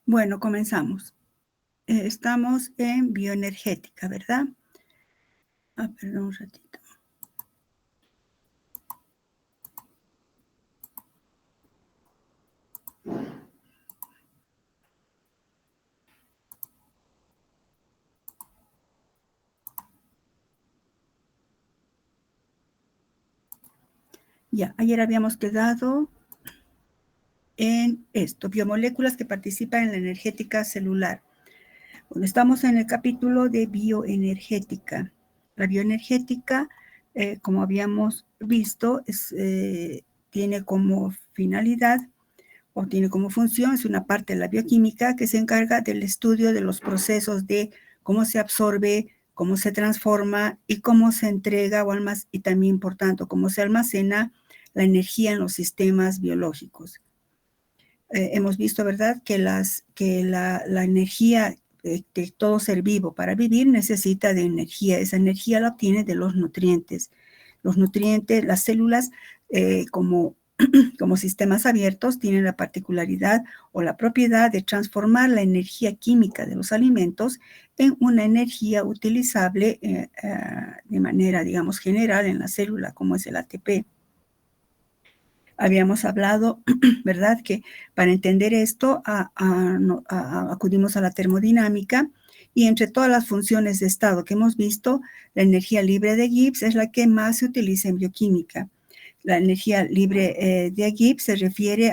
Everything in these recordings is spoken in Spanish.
Bueno, comenzamos. Estamos en bioenergética, ¿verdad? Perdón un ratito. Ya, ayer habíamos quedado en esto, biomoléculas que participan en la energética celular. Bueno, estamos en el capítulo de bioenergética. La bioenergética, como habíamos visto, tiene como finalidad o tiene como función, es una parte de la bioquímica que se encarga del estudio de los procesos de cómo se absorbe, cómo se transforma y cómo se entrega y también, por tanto, cómo se almacena la energía en los sistemas biológicos. Hemos visto, ¿verdad?, que la energía de todo ser vivo para vivir necesita de energía. Esa energía la obtiene de los nutrientes. Los nutrientes, las células, como sistemas abiertos, tienen la particularidad o la propiedad de transformar la energía química de los alimentos en una energía utilizable de manera, digamos, general en la célula, como es el ATP. Habíamos hablado, ¿verdad?, que para entender esto acudimos a la termodinámica, y entre todas las funciones de estado que hemos visto, la energía libre de Gibbs es la que más se utiliza en bioquímica. La energía libre de Gibbs se refiere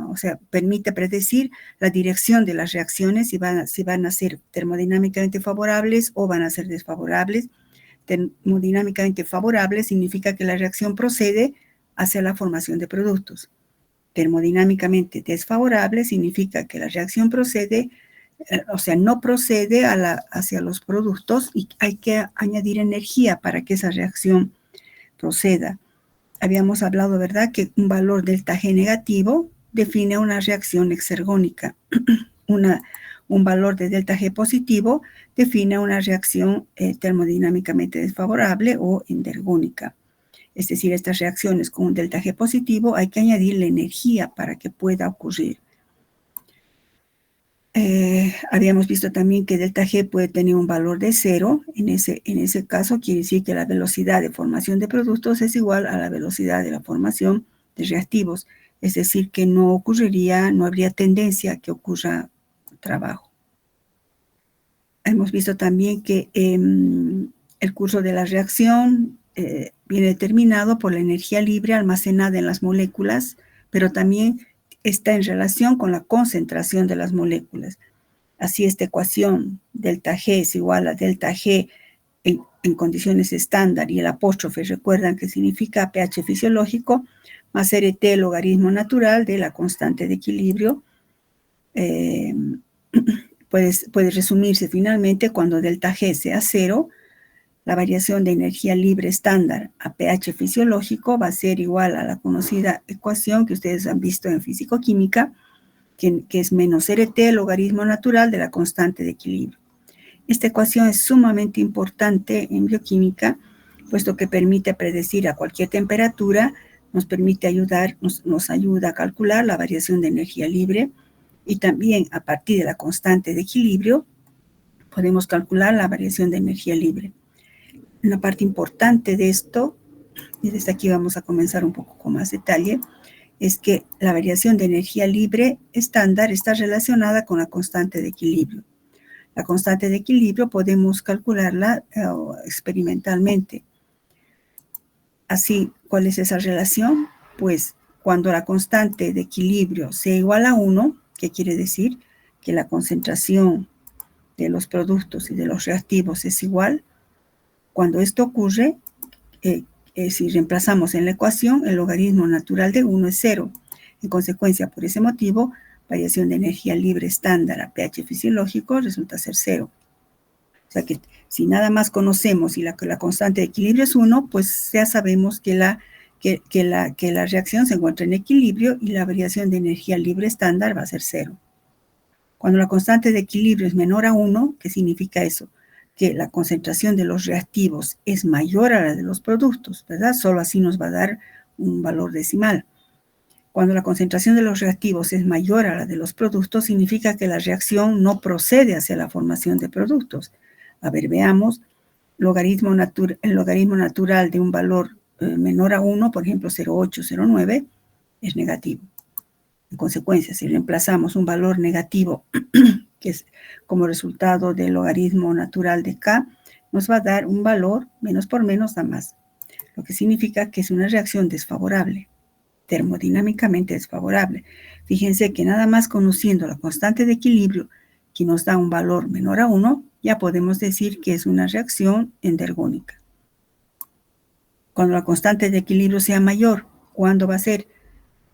o sea, permite predecir la dirección de las reacciones, si van a ser termodinámicamente favorables o van a ser desfavorables. Termodinámicamente favorable significa que la reacción procede hacia la formación de productos. Termodinámicamente desfavorable significa que la reacción procede, o sea, no procede hacia los productos, y hay que añadir energía para que esa reacción proceda. Habíamos hablado, ¿verdad?, que un valor delta G negativo define una reacción exergónica. Un valor de delta G positivo define una reacción termodinámicamente desfavorable o endergónica. Es decir, estas reacciones con un delta G positivo hay que añadirle energía para que pueda ocurrir. Habíamos visto también que delta G puede tener un valor de 0. En ese caso quiere decir que la velocidad de formación de productos es igual a la velocidad de la formación de reactivos. Es decir, que no habría tendencia a que ocurra trabajo. Hemos visto también que el curso de la reacción viene determinado por la energía libre almacenada en las moléculas, pero también está en relación con la concentración de las moléculas. Así, esta ecuación delta G es igual a delta G en condiciones estándar, y el apóstrofe, recuerdan que significa pH fisiológico, más RT logaritmo natural de la constante de equilibrio. Puede resumirse finalmente cuando delta G sea 0, la variación de energía libre estándar a pH fisiológico va a ser igual a la conocida ecuación que ustedes han visto en físico-química, que es menos RT logaritmo natural de la constante de equilibrio. Esta ecuación es sumamente importante en bioquímica, puesto que permite predecir a cualquier temperatura, nos ayuda a calcular la variación de energía libre, y también a partir de la constante de equilibrio podemos calcular la variación de energía libre. Una parte importante de esto, y desde aquí vamos a comenzar un poco con más detalle, es que la variación de energía libre estándar está relacionada con la constante de equilibrio. La constante de equilibrio podemos calcularla experimentalmente. Así, ¿cuál es esa relación? Pues cuando la constante de equilibrio sea igual a 1, ¿qué quiere decir? Que la concentración de los productos y de los reactivos es igual. Cuando esto ocurre, si reemplazamos en la ecuación, el logaritmo natural de 1 es 0. En consecuencia, por ese motivo, variación de energía libre estándar a pH fisiológico resulta ser 0. O sea que si nada más conocemos y la constante de equilibrio es 1, pues ya sabemos que la reacción se encuentra en equilibrio y la variación de energía libre estándar va a ser 0. Cuando la constante de equilibrio es menor a 1, ¿qué significa eso? Que la concentración de los reactivos es mayor a la de los productos, ¿verdad? Solo así nos va a dar un valor decimal. Cuando la concentración de los reactivos es mayor a la de los productos, significa que la reacción no procede hacia la formación de productos. A ver, veamos. El logaritmo natural de un valor menor a 1, por ejemplo 0,8, 0,9, es negativo. En consecuencia, si reemplazamos un valor negativo, que es como resultado del logaritmo natural de K, nos va a dar un valor menos por menos da más, lo que significa que es una reacción desfavorable, termodinámicamente desfavorable. Fíjense que nada más conociendo la constante de equilibrio, que nos da un valor menor a 1, ya podemos decir que es una reacción endergónica. Cuando la constante de equilibrio sea mayor, ¿cuándo va a ser?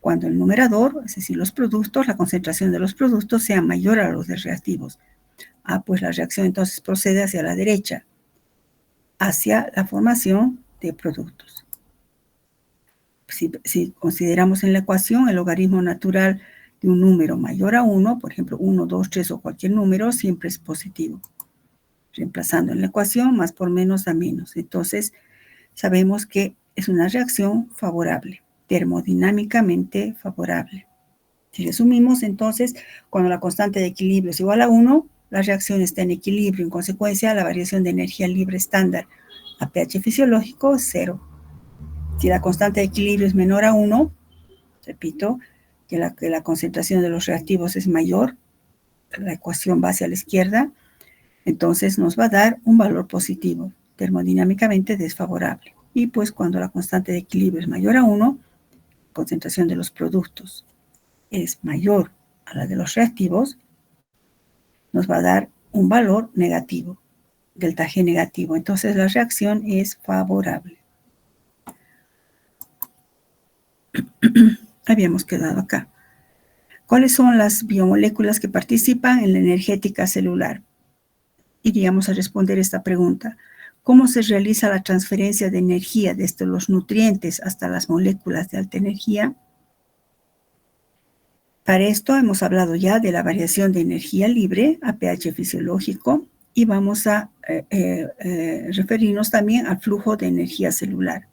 Cuando el numerador, es decir, los productos, la concentración de los productos sea mayor a los de reactivos. Pues la reacción entonces procede hacia la derecha, hacia la formación de productos. Si consideramos en la ecuación el logaritmo natural de un número mayor a 1, por ejemplo 1, 2, 3 o cualquier número, siempre es positivo. Reemplazando en la ecuación, más por menos da menos. Entonces, sabemos que es una reacción favorable, termodinámicamente favorable. Si resumimos, entonces, cuando la constante de equilibrio es igual a 1, la reacción está en equilibrio. En consecuencia, la variación de energía libre estándar a pH fisiológico es 0. Si la constante de equilibrio es menor a 1, repito, que la concentración de los reactivos es mayor, la ecuación va hacia la izquierda, entonces nos va a dar un valor positivo, termodinámicamente desfavorable. Y pues cuando la constante de equilibrio es mayor a 1, la concentración de los productos es mayor a la de los reactivos, nos va a dar un valor negativo, delta G negativo. Entonces la reacción es favorable. Habíamos quedado acá. ¿Cuáles son las biomoléculas que participan en la energética celular? Iríamos a responder esta pregunta. ¿Cómo se realiza la transferencia de energía desde los nutrientes hasta las moléculas de alta energía? Para esto hemos hablado ya de la variación de energía libre a pH fisiológico y vamos a referirnos también al flujo de energía celular.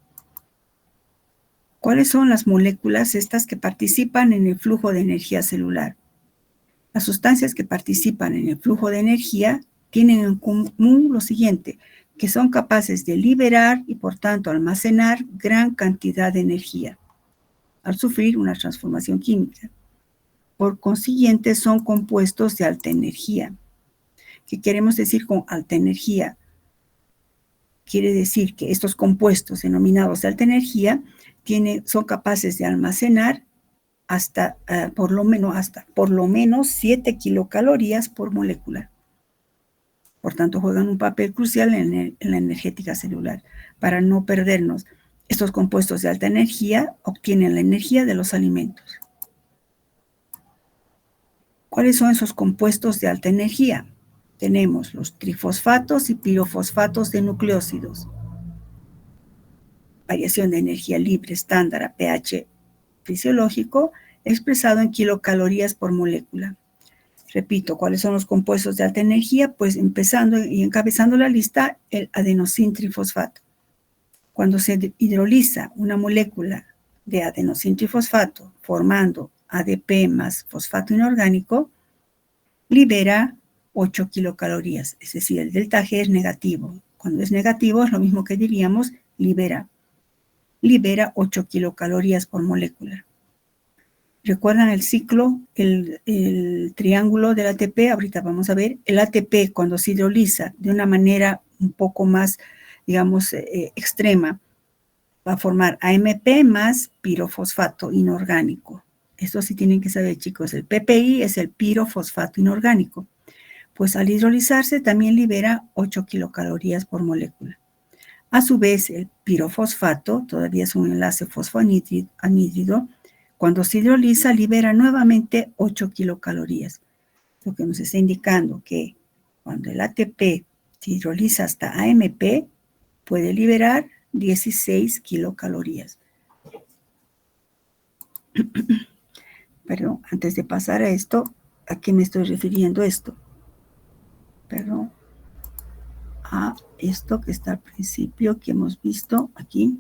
¿Cuáles son las moléculas estas que participan en el flujo de energía celular? Las sustancias que participan en el flujo de energía tienen en común lo siguiente, que son capaces de liberar y por tanto almacenar gran cantidad de energía al sufrir una transformación química. Por consiguiente, son compuestos de alta energía. ¿Qué queremos decir con alta energía? Quiere decir que estos compuestos denominados de alta energía son capaces de almacenar hasta por lo menos 7 kilocalorías por molécula. Por tanto, juegan un papel crucial en la energética celular. Para no perdernos, estos compuestos de alta energía obtienen la energía de los alimentos. ¿Cuáles son esos compuestos de alta energía? Tenemos los trifosfatos y pirofosfatos de nucleósidos. Variación de energía libre estándar a pH fisiológico expresado en kilocalorías por molécula. Repito, ¿cuáles son los compuestos de alta energía? Pues empezando y encabezando la lista, el adenosín trifosfato. Cuando se hidroliza una molécula de adenosín trifosfato formando ADP más fosfato inorgánico, libera 8 kilocalorías, es decir, el delta G es negativo. Cuando es negativo es lo mismo que diríamos libera 8 kilocalorías por molécula. ¿Recuerdan el ciclo, el triángulo del ATP? Ahorita vamos a ver. El ATP cuando se hidroliza de una manera un poco más, digamos, extrema, va a formar AMP más pirofosfato inorgánico. Esto sí tienen que saber, chicos. El PPI es el pirofosfato inorgánico. Pues al hidrolizarse también libera 8 kilocalorías por molécula. A su vez, el pirofosfato, todavía es un enlace fosfoanhídrido, cuando se hidroliza libera nuevamente 8 kilocalorías, lo que nos está indicando que cuando el ATP se hidroliza hasta AMP, puede liberar 16 kilocalorías. Perdón, antes de pasar a esto, ¿a qué me estoy refiriendo esto? Perdón. A esto que está al principio, que hemos visto aquí.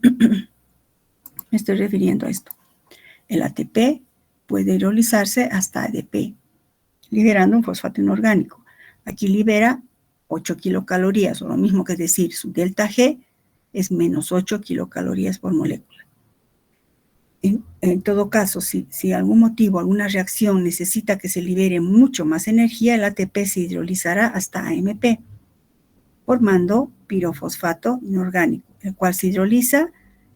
Me estoy refiriendo a esto. El ATP puede hidrolizarse hasta ADP, liberando un fosfato inorgánico. Aquí libera 8 kilocalorías, o lo mismo que decir, su delta G es menos 8 kilocalorías por molécula. En todo caso, si algún motivo, alguna reacción necesita que se libere mucho más energía, el ATP se hidrolizará hasta AMP, formando pirofosfato inorgánico, el cual se hidroliza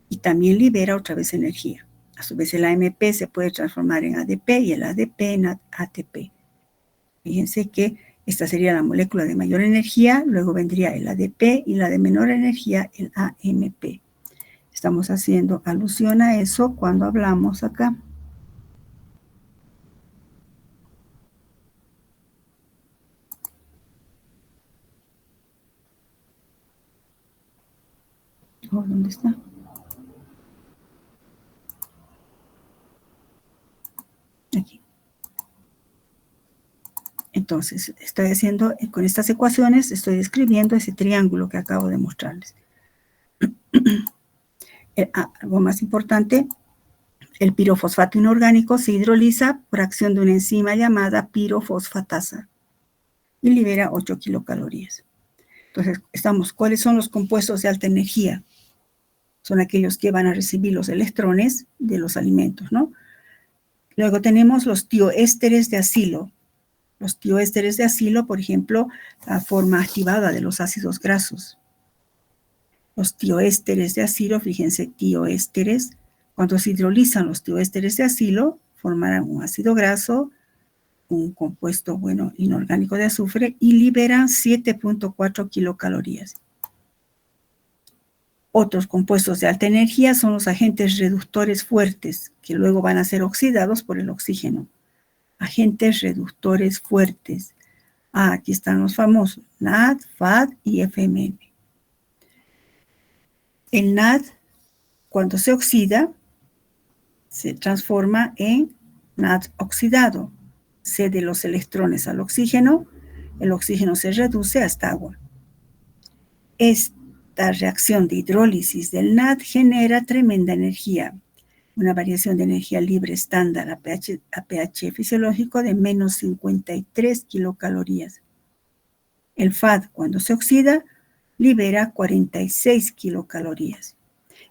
y también libera otra vez energía. A su vez, el AMP se puede transformar en ADP y el ADP en ATP. Fíjense que esta sería la molécula de mayor energía, luego vendría el ADP y la de menor energía, el AMP. Estamos haciendo alusión a eso cuando hablamos acá. Oh, ¿dónde está? Aquí. Entonces, estoy haciendo, con estas ecuaciones, estoy describiendo ese triángulo que acabo de mostrarles. Algo más importante, el pirofosfato inorgánico se hidroliza por acción de una enzima llamada pirofosfatasa y libera 8 kilocalorías. Entonces, ¿cuáles son los compuestos de alta energía? Son aquellos que van a recibir los electrones de los alimentos, ¿no? Luego tenemos los tioésteres de acilo. Los tioésteres de acilo, por ejemplo, la forma activada de los ácidos grasos. Los tioésteres de acilo, fíjense, tioésteres, cuando se hidrolizan los tioésteres de acilo, formarán un ácido graso, un compuesto, inorgánico de azufre, y liberan 7.4 kilocalorías. Otros compuestos de alta energía son los agentes reductores fuertes, que luego van a ser oxidados por el oxígeno. Agentes reductores fuertes. Aquí están los famosos, NAD, FAD y FMN. El NAD, cuando se oxida, se transforma en NAD oxidado. Cede los electrones al oxígeno, el oxígeno se reduce hasta agua. Esta reacción de hidrólisis del NAD genera tremenda energía, una variación de energía libre estándar a pH fisiológico de menos 53 kilocalorías. El FAD, cuando se oxida, libera 46 kilocalorías.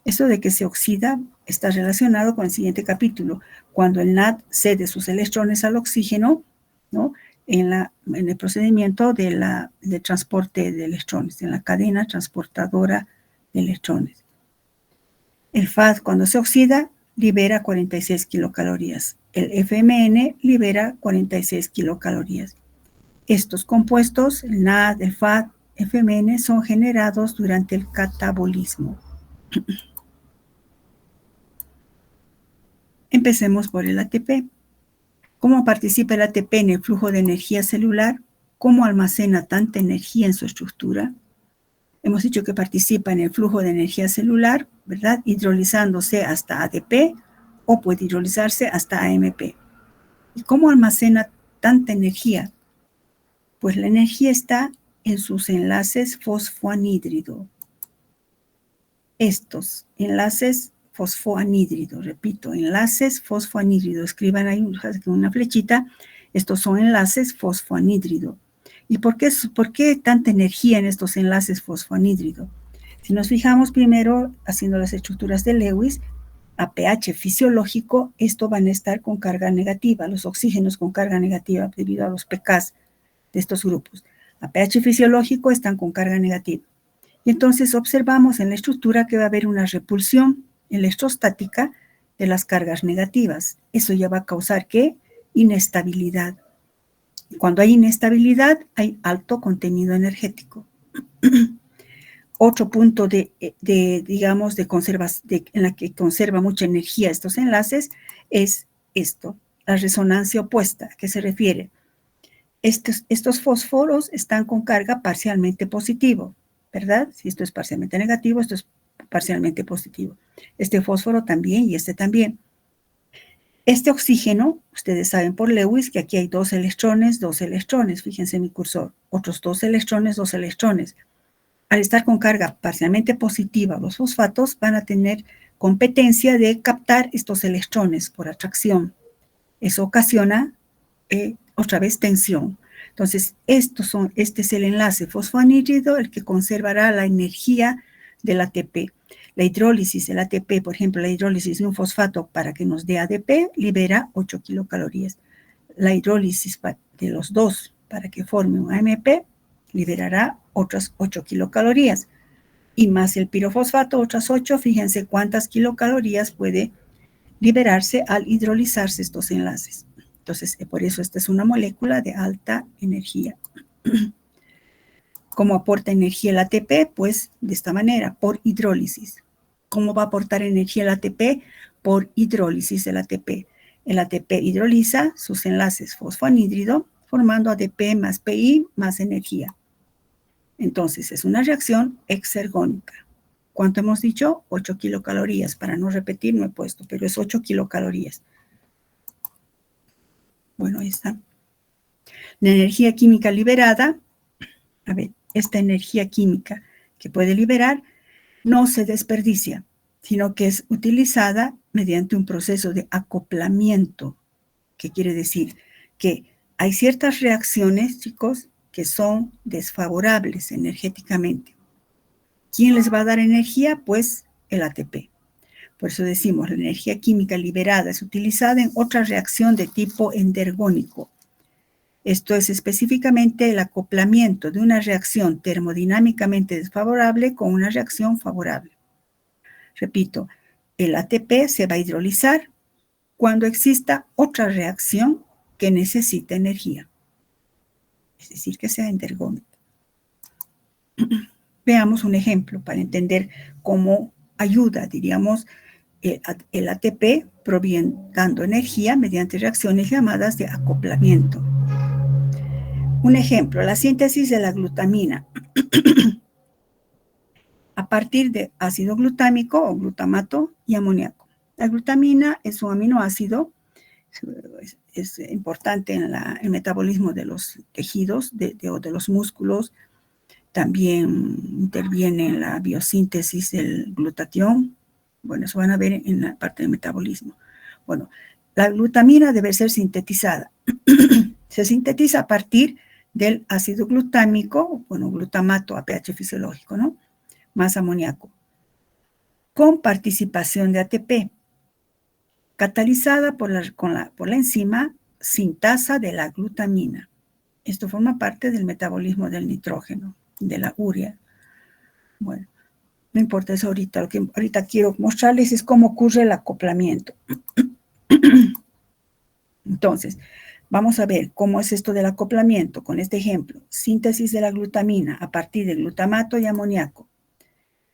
Esto de que se oxida está relacionado con el siguiente capítulo, cuando el NAD cede sus electrones al oxígeno, ¿no? En el procedimiento de transporte de electrones, en la cadena transportadora de electrones. El FAD, cuando se oxida, libera 46 kilocalorías. El FMN libera 46 kilocalorías. Estos compuestos, el NAD, el FAD, FMN, son generados durante el catabolismo. Empecemos por el ATP. ¿Cómo participa el ATP en el flujo de energía celular? ¿Cómo almacena tanta energía en su estructura? Hemos dicho que participa en el flujo de energía celular, ¿verdad? Hidrolizándose hasta ADP o puede hidrolizarse hasta AMP. ¿Y cómo almacena tanta energía? Pues la energía está en sus enlaces fosfoanhídrido. Estos enlaces fosfoanhídrido, repito, enlaces fosfoanhídrido. Escriban ahí una flechita. Estos son enlaces fosfoanhídrido. ¿Y por qué tanta energía en estos enlaces fosfoanhídrido? Si nos fijamos primero, haciendo las estructuras de Lewis, a pH fisiológico, estos van a estar con carga negativa, los oxígenos con carga negativa debido a los pKs de estos grupos. A pH fisiológico están con carga negativa. Y entonces observamos en la estructura que va a haber una repulsión electrostática de las cargas negativas. Eso ya va a causar, ¿qué? Inestabilidad. Cuando hay inestabilidad, hay alto contenido energético. Otro punto en la que conserva mucha energía estos enlaces es esto, la resonancia opuesta. ¿A qué se refiere? Estos fósforos están con carga parcialmente positivo, ¿verdad? Si esto es parcialmente negativo, esto es parcialmente positivo. Este fósforo también y este también. Este oxígeno, ustedes saben por Lewis que aquí hay 2 electrones, fíjense en mi cursor, otros 2 electrones, 2 electrones. al estar con carga parcialmente positiva, los fosfatos van a tener competencia de captar estos electrones por atracción. Eso ocasiona otra vez tensión. Entonces, este es el enlace fosfoanhídrido, el que conservará la energía del ATP. La hidrólisis del ATP, por ejemplo, la hidrólisis de un fosfato para que nos dé ADP, libera 8 kilocalorías. La hidrólisis de los dos para que forme un AMP, liberará otras 8 kilocalorías. Y más el pirofosfato, otras 8, fíjense cuántas kilocalorías puede liberarse al hidrolizarse estos enlaces. Entonces, por eso esta es una molécula de alta energía. ¿Cómo aporta energía el ATP? Pues de esta manera, por hidrólisis. ¿Cómo va a aportar energía el ATP? Por hidrólisis del ATP. El ATP hidroliza sus enlaces fosfoanhídrido, formando ADP más PI más energía. Entonces, es una reacción exergónica. ¿Cuánto hemos dicho? 8 kilocalorías. Para no repetir, no he puesto, pero es 8 kilocalorías. Bueno, ahí está. La energía química liberada, a ver, esta energía química que puede liberar no se desperdicia, sino que es utilizada mediante un proceso de acoplamiento. ¿Qué quiere decir? Que hay ciertas reacciones, chicos, que son desfavorables energéticamente. ¿Quién les va a dar energía? Pues el ATP. Por eso decimos, la energía química liberada es utilizada en otra reacción de tipo endergónico. Esto es específicamente el acoplamiento de una reacción termodinámicamente desfavorable con una reacción favorable. Repito, el ATP se va a hidrolizar cuando exista otra reacción que necesite energía. Es decir, que sea endergónica. Veamos un ejemplo para entender cómo ayuda, diríamos, el ATP dando energía mediante reacciones llamadas de acoplamiento. Un ejemplo, la síntesis de la glutamina a partir de ácido glutámico o glutamato y amoníaco. La glutamina es un aminoácido, es importante en el metabolismo de los tejidos o de los músculos. También interviene en la biosíntesis del glutatión. Bueno, eso van a ver en la parte del metabolismo. Bueno, la glutamina debe ser sintetizada. Se sintetiza a partir del ácido glutámico, bueno, glutamato a pH fisiológico, ¿no? Más amoníaco, con participación de ATP, catalizada por la enzima sintasa de la glutamina. Esto forma parte del metabolismo del nitrógeno, de la urea. Bueno, no importa eso ahorita. Lo que ahorita quiero mostrarles es cómo ocurre el acoplamiento. Entonces, vamos a ver cómo es esto del acoplamiento con este ejemplo. Síntesis de la glutamina a partir de glutamato y amoníaco.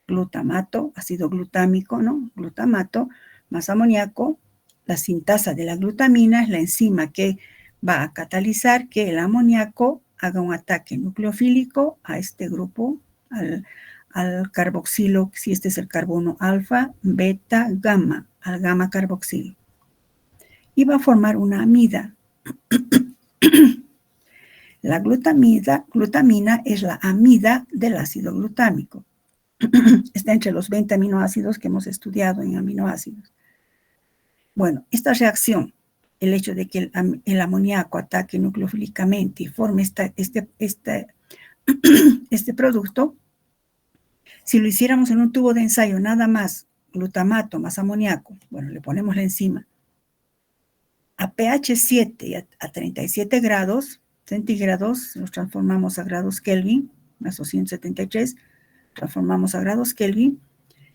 Glutamato, ácido glutámico, ¿no? Glutamato más amoníaco. La sintasa de la glutamina es la enzima que va a catalizar que el amoníaco haga un ataque nucleofílico a este grupo, al carboxilo, si este es el carbono alfa, beta, gamma, al gamma carboxilo. Y va a formar una amida. La glutamina es la amida del ácido glutámico. Está entre los 20 aminoácidos que hemos estudiado en aminoácidos. Bueno, esta reacción, el hecho de que el amoníaco ataque nucleofílicamente y forme este producto, si lo hiciéramos en un tubo de ensayo nada más, glutamato más amoníaco, bueno, le ponemos la enzima, a pH 7 y a 37 grados centígrados, los transformamos a grados Kelvin, más 273, transformamos a grados Kelvin,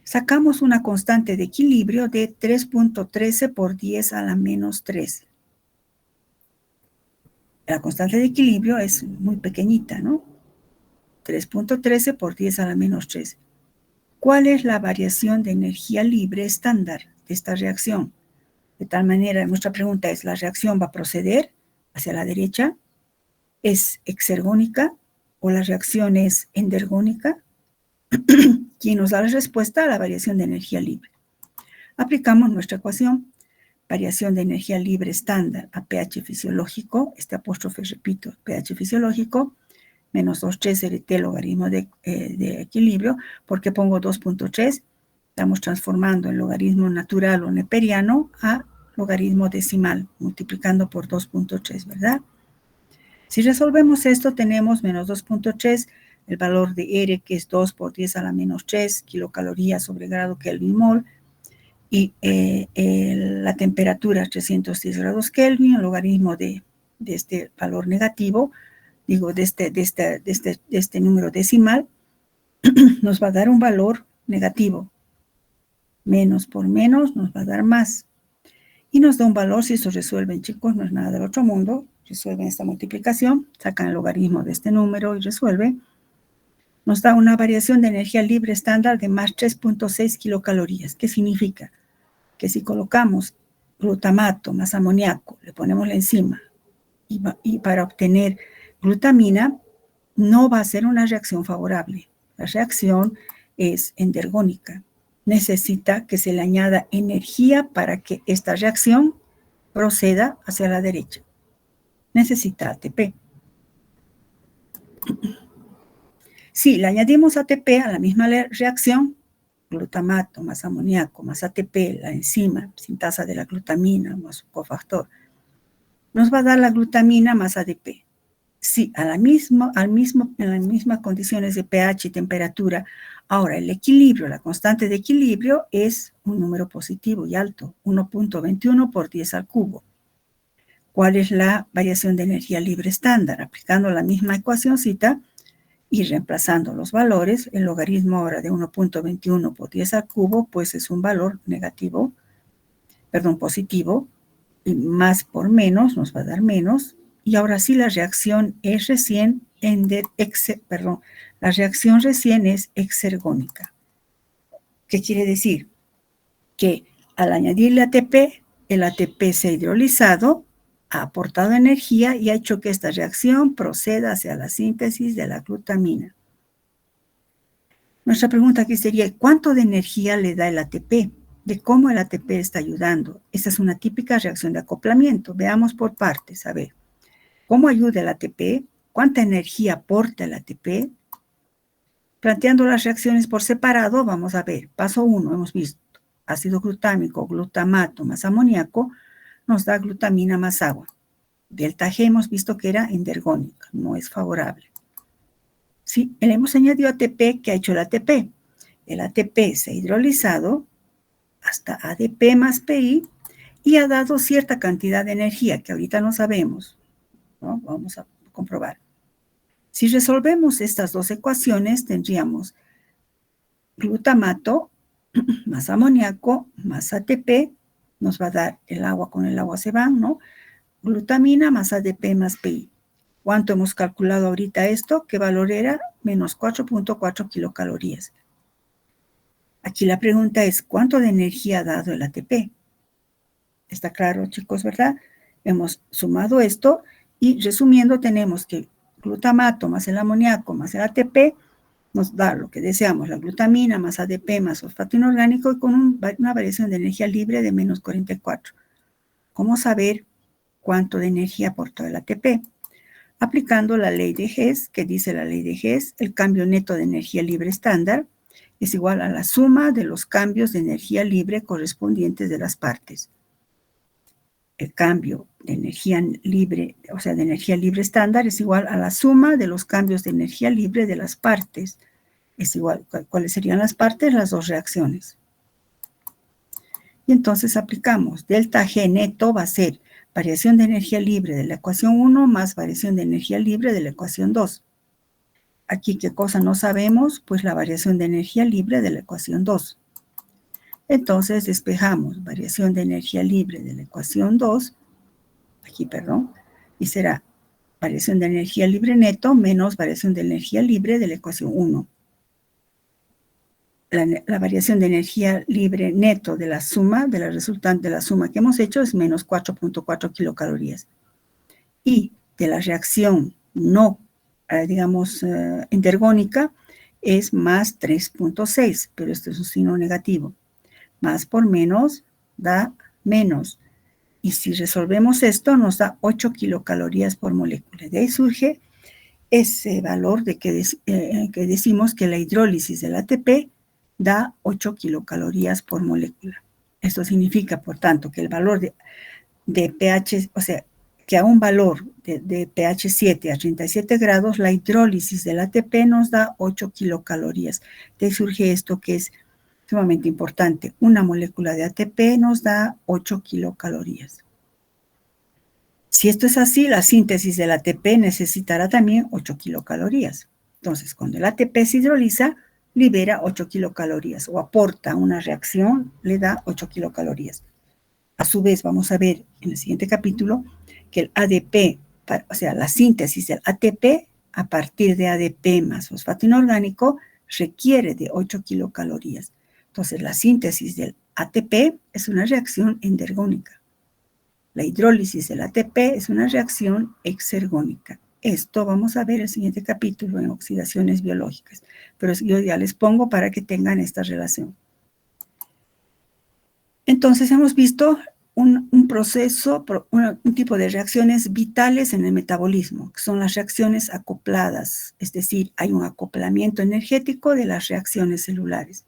sacamos una constante de equilibrio de 3.13 por 10 a la menos 13. La constante de equilibrio es muy pequeñita, ¿no? 3.13 por 10 a la menos 13. ¿Cuál es la variación de energía libre estándar de esta reacción? De tal manera, nuestra pregunta es, ¿la reacción va a proceder hacia la derecha? ¿Es exergónica o la reacción es endergónica? ¿Quién nos da la respuesta a la variación de energía libre? Aplicamos nuestra ecuación, variación de energía libre estándar a pH fisiológico, este apóstrofe, repito, pH fisiológico, menos 2.3 RT logaritmo de equilibrio. ¿Por qué pongo 2.3? Estamos transformando el logaritmo natural o neperiano a logaritmo decimal, multiplicando por 2.3, ¿verdad? Si resolvemos esto, tenemos menos 2.3, el valor de R, que es 2 por 10 a la menos 3 kilocalorías sobre grado Kelvin mol, y la temperatura 310 grados Kelvin, el logaritmo de este valor negativo, digo, de este número decimal, nos va a dar un valor negativo. Menos por menos nos va a dar más. Y nos da un valor, si eso resuelven, chicos, no es nada del otro mundo, resuelven esta multiplicación, sacan el logaritmo de este número y resuelven. Nos da una variación de energía libre estándar de más 3.6 kilocalorías. ¿Qué significa? Que si colocamos glutamato más amoníaco, le ponemos la enzima y para obtener glutamina, no va a ser una reacción favorable. La reacción es endergónica. Necesita que se le añada energía para que esta reacción proceda hacia la derecha. Necesita ATP. Si le añadimos ATP a la misma reacción, glutamato más amoníaco más ATP, la enzima sintasa de la glutamina más su cofactor, nos va a dar la glutamina más ADP. Sí, en las mismas condiciones de pH y temperatura. Ahora, el equilibrio, la constante de equilibrio es un número positivo y alto, 1.21 por 10 al cubo. ¿Cuál es la variación de energía libre estándar? Aplicando la misma ecuacióncita y reemplazando los valores, el logaritmo ahora de 1.21 por 10 al cubo, pues es un valor positivo, y más por menos nos va a dar menos. Y ahora sí, la reacción es recién es exergónica. ¿Qué quiere decir? Que al añadirle ATP, el ATP se ha hidrolizado, ha aportado energía y ha hecho que esta reacción proceda hacia la síntesis de la glutamina. Nuestra pregunta aquí sería, ¿cuánto de energía le da el ATP? De cómo el ATP está ayudando. Esta es una típica reacción de acoplamiento. Veamos por partes, a ver. ¿Cómo ayuda el ATP? ¿Cuánta energía aporta el ATP? Planteando las reacciones por separado, vamos a ver. Paso 1, hemos visto. Ácido glutámico, glutamato más amoníaco, nos da glutamina más agua. Delta G hemos visto que era endergónica, no es favorable. Sí, le hemos añadido ATP. ¿Qué ha hecho el ATP? El ATP se ha hidrolizado hasta ADP más PI y ha dado cierta cantidad de energía que ahorita no sabemos, ¿no? Vamos a comprobar. Si resolvemos estas dos ecuaciones, tendríamos glutamato más amoníaco más ATP, nos va a dar el agua, con el agua se van, ¿no? Glutamina más ADP más PI. ¿Cuánto hemos calculado ahorita esto? ¿Qué valor era? Menos 4.4 kilocalorías. Aquí la pregunta es, ¿cuánto de energía ha dado el ATP? Está claro, chicos, ¿verdad? Hemos sumado esto y resumiendo tenemos que glutamato más el amoníaco más el ATP nos da lo que deseamos, la glutamina más ADP más fosfato inorgánico y con una variación de energía libre de menos 44. ¿Cómo saber cuánto de energía aportó el ATP? Aplicando la ley de Hess, que dice la ley de Hess, el cambio neto de energía libre estándar es igual a la suma de los cambios de energía libre correspondientes de las partes. El cambio de energía libre, o sea, de energía libre estándar es igual a la suma de los cambios de energía libre de las partes. Es igual, ¿cuáles serían las partes? Las dos reacciones. Y entonces aplicamos delta G neto va a ser variación de energía libre de la ecuación 1 más variación de energía libre de la ecuación 2. Aquí, ¿qué cosa no sabemos? Pues la variación de energía libre de la ecuación 2. Entonces, despejamos variación de energía libre de la ecuación 2, y será variación de energía libre neto menos variación de energía libre de la ecuación 1. La variación de energía libre neto de la suma, de la resultante de la suma que hemos hecho es menos 4.4 kilocalorías. Y de la reacción no, endergónica, es más 3.6, pero esto es un signo negativo. Más por menos da menos. Y si resolvemos esto, nos da 8 kilocalorías por molécula. De ahí surge ese valor de que decimos que la hidrólisis del ATP da 8 kilocalorías por molécula. Esto significa, por tanto, que el valor de pH, o sea, que a un valor de pH 7 a 37 grados, la hidrólisis del ATP nos da 8 kilocalorías. De ahí surge esto que es sumamente importante. Una molécula de ATP nos da 8 kilocalorías. Si esto es así, la síntesis del ATP necesitará también 8 kilocalorías. Entonces, cuando el ATP se hidroliza, libera 8 kilocalorías o aporta una reacción, le da 8 kilocalorías. A su vez, vamos a ver en el siguiente capítulo que el ADP, o sea, la síntesis del ATP a partir de ADP más fosfato inorgánico requiere de 8 kilocalorías. Entonces, la síntesis del ATP es una reacción endergónica. La hidrólisis del ATP es una reacción exergónica. Esto vamos a ver en el siguiente capítulo en oxidaciones biológicas, pero yo ya les pongo para que tengan esta relación. Entonces hemos visto un proceso, un tipo de reacciones vitales en el metabolismo, que son las reacciones acopladas, es decir, hay un acoplamiento energético de las reacciones celulares.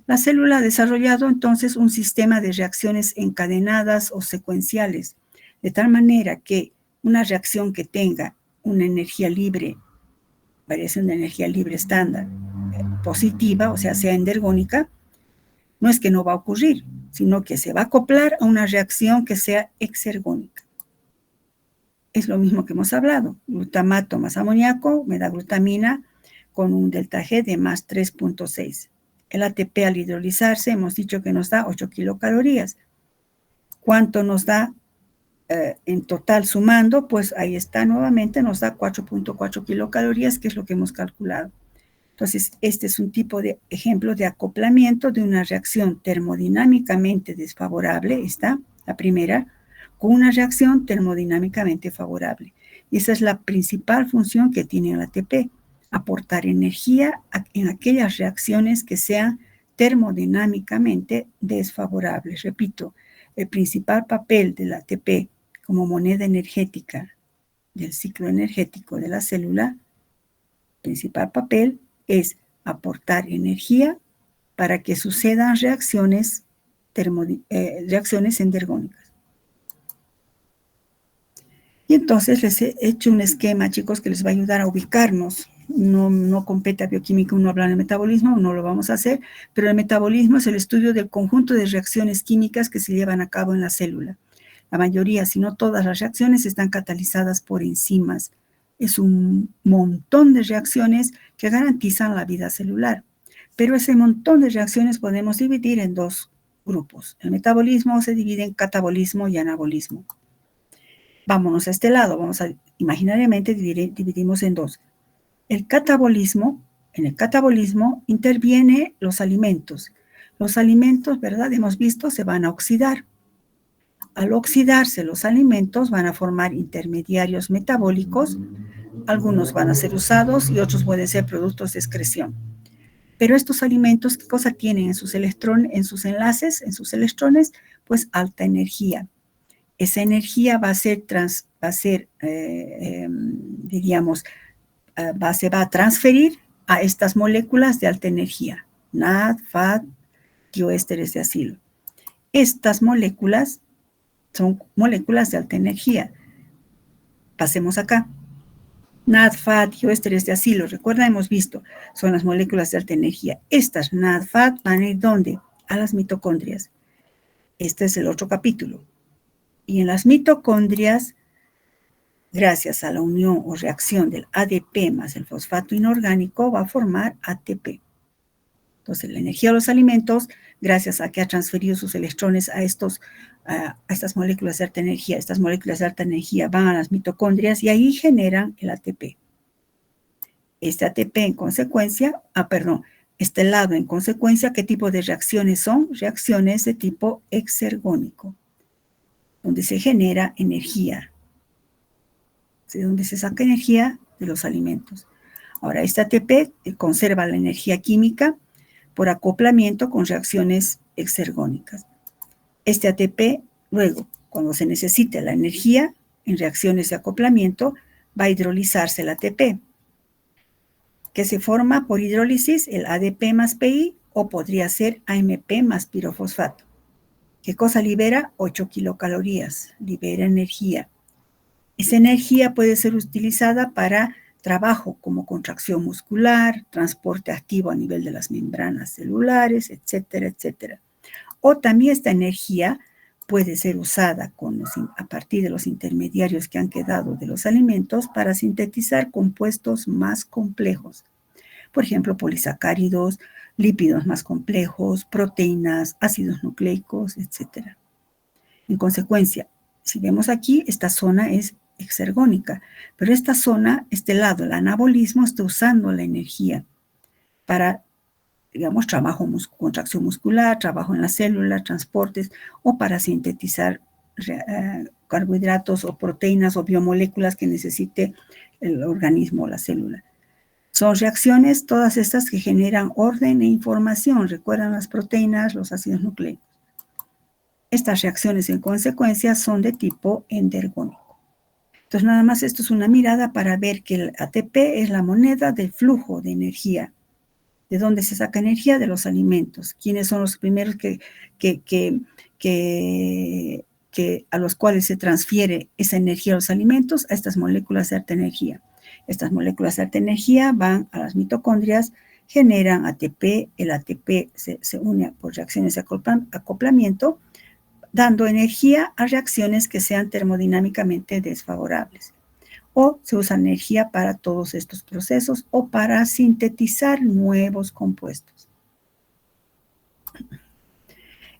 La célula ha desarrollado entonces un sistema de reacciones encadenadas o secuenciales, de tal manera que una reacción que tenga una energía libre, variación de energía libre estándar, positiva, o sea endergónica, no es que no va a ocurrir, sino que se va a acoplar a una reacción que sea exergónica. Es lo mismo que hemos hablado. Glutamato más amoníaco me da glutamina con un delta G de más 3.6. El ATP al hidrolizarse hemos dicho que nos da 8 kilocalorías. ¿Cuánto nos da en total sumando? Pues ahí está nuevamente, nos da 4.4 kilocalorías, que es lo que hemos calculado. Entonces, este es un tipo de ejemplo de acoplamiento de una reacción termodinámicamente desfavorable, esta, la primera, con una reacción termodinámicamente favorable. Y esa es la principal función que tiene el ATP, aportar energía en aquellas reacciones que sean termodinámicamente desfavorables. Repito, el principal papel del ATP como moneda energética del ciclo energético de la célula, principal papel es aportar energía para que sucedan reacciones endergónicas. Y entonces les he hecho un esquema, chicos, que les va a ayudar a ubicarnos. No compete a bioquímica uno hablar de metabolismo, no lo vamos a hacer, pero el metabolismo es el estudio del conjunto de reacciones químicas que se llevan a cabo en la célula. La mayoría, si no todas las reacciones, están catalizadas por enzimas. Es un montón de reacciones que garantizan la vida celular. Pero ese montón de reacciones podemos dividir en dos grupos. El metabolismo se divide en catabolismo y anabolismo. Vámonos a este lado, imaginariamente dividimos en dos. En el catabolismo interviene los alimentos. Los alimentos, ¿verdad? Hemos visto, se van a oxidar. Al oxidarse los alimentos van a formar intermediarios metabólicos. Algunos van a ser usados y otros pueden ser productos de excreción. Pero estos alimentos, ¿qué cosa tienen en sus enlaces, en sus electrones? Pues alta energía. Esa energía se va a transferir a estas moléculas de alta energía, NAD, FAD, tioésteres de acilo. Estas moléculas son moléculas de alta energía. Pasemos acá. NAD, FAD, tioésteres de acilo, recuerda, hemos visto, son las moléculas de alta energía. Estas NAD, FAD van a ir ¿dónde? A las mitocondrias. Este es el otro capítulo. Y en las mitocondrias, gracias a la unión o reacción del ADP más el fosfato inorgánico, va a formar ATP. Entonces, la energía de los alimentos, gracias a que ha transferido sus electrones a estas moléculas de alta energía, estas moléculas de alta energía van a las mitocondrias y ahí generan el ATP. Este ATP en consecuencia, este lado en consecuencia, ¿qué tipo de reacciones son? Reacciones de tipo exergónico, donde se genera energía, de donde se saca energía de los alimentos. Ahora, este ATP conserva la energía química por acoplamiento con reacciones exergónicas. Este ATP, luego, cuando se necesite la energía en reacciones de acoplamiento, va a hidrolizarse el ATP, que se forma por hidrólisis el ADP más PI, o podría ser AMP más pirofosfato. ¿Qué cosa libera? 8 kilocalorías, libera energía. Esa energía puede ser utilizada para trabajo como contracción muscular, transporte activo a nivel de las membranas celulares, etcétera, etcétera. O también esta energía puede ser usada a partir de los intermediarios que han quedado de los alimentos para sintetizar compuestos más complejos. Por ejemplo, polisacáridos, lípidos más complejos, proteínas, ácidos nucleicos, etc. En consecuencia, si vemos aquí, esta zona es exergónica, pero esta zona, este lado, el anabolismo, está usando la energía para, digamos, trabajo, contracción muscular, trabajo en la célula, transportes, o para sintetizar carbohidratos o proteínas o biomoléculas que necesite el organismo o la célula. Son reacciones, todas estas, que generan orden e información. Recuerdan las proteínas, los ácidos nucleicos. Estas reacciones, en consecuencia, son de tipo endergónico. Entonces, nada más esto es una mirada para ver que el ATP es la moneda del flujo de energía. ¿De dónde se saca energía? De los alimentos. ¿Quiénes son los primeros a los cuales se transfiere esa energía a los alimentos? A estas moléculas de alta energía. Estas moléculas de alta energía van a las mitocondrias, generan ATP, el ATP se une por reacciones de acoplamiento, dando energía a reacciones que sean termodinámicamente desfavorables. O se usa energía para todos estos procesos o para sintetizar nuevos compuestos.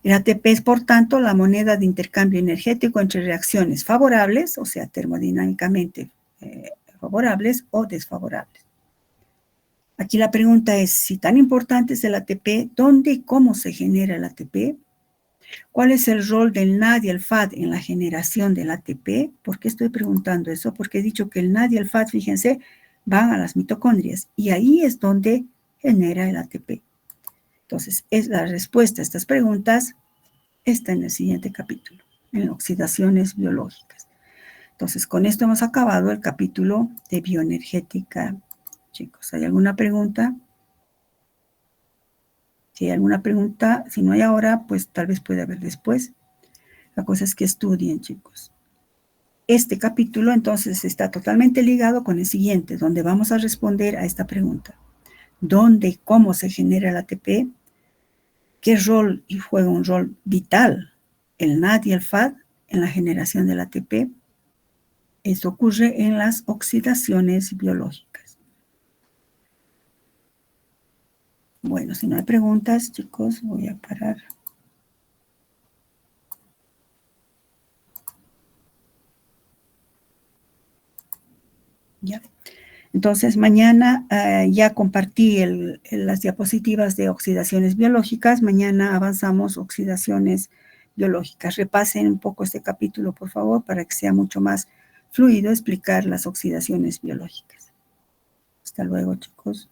El ATP es, por tanto, la moneda de intercambio energético entre reacciones favorables, o sea, termodinámicamente favorables o desfavorables. Aquí la pregunta es, si tan importante es el ATP, ¿dónde y cómo se genera el ATP? ¿Cuál es el rol del NAD y el FAD en la generación del ATP? ¿Por qué estoy preguntando eso? Porque he dicho que el NAD y el FAD, fíjense, van a las mitocondrias y ahí es donde genera el ATP. Entonces, la respuesta a estas preguntas está en el siguiente capítulo, en oxidaciones biológicas. Entonces, con esto hemos acabado el capítulo de bioenergética. Chicos, ¿hay alguna pregunta? Si hay alguna pregunta, si no hay ahora, pues tal vez puede haber después. La cosa es que estudien, chicos. Este capítulo, entonces, está totalmente ligado con el siguiente, donde vamos a responder a esta pregunta. ¿Dónde y cómo se genera el ATP? ¿Qué rol y juega un rol vital el NAD y el FAD en la generación del ATP? Esto ocurre en las oxidaciones biológicas. Bueno, si no hay preguntas, chicos, voy a parar. Ya. Entonces, mañana ya compartí las diapositivas de oxidaciones biológicas. Mañana avanzamos oxidaciones biológicas. Repasen un poco este capítulo, por favor, para que sea mucho más fluido explicar las oxidaciones biológicas. Hasta luego, chicos.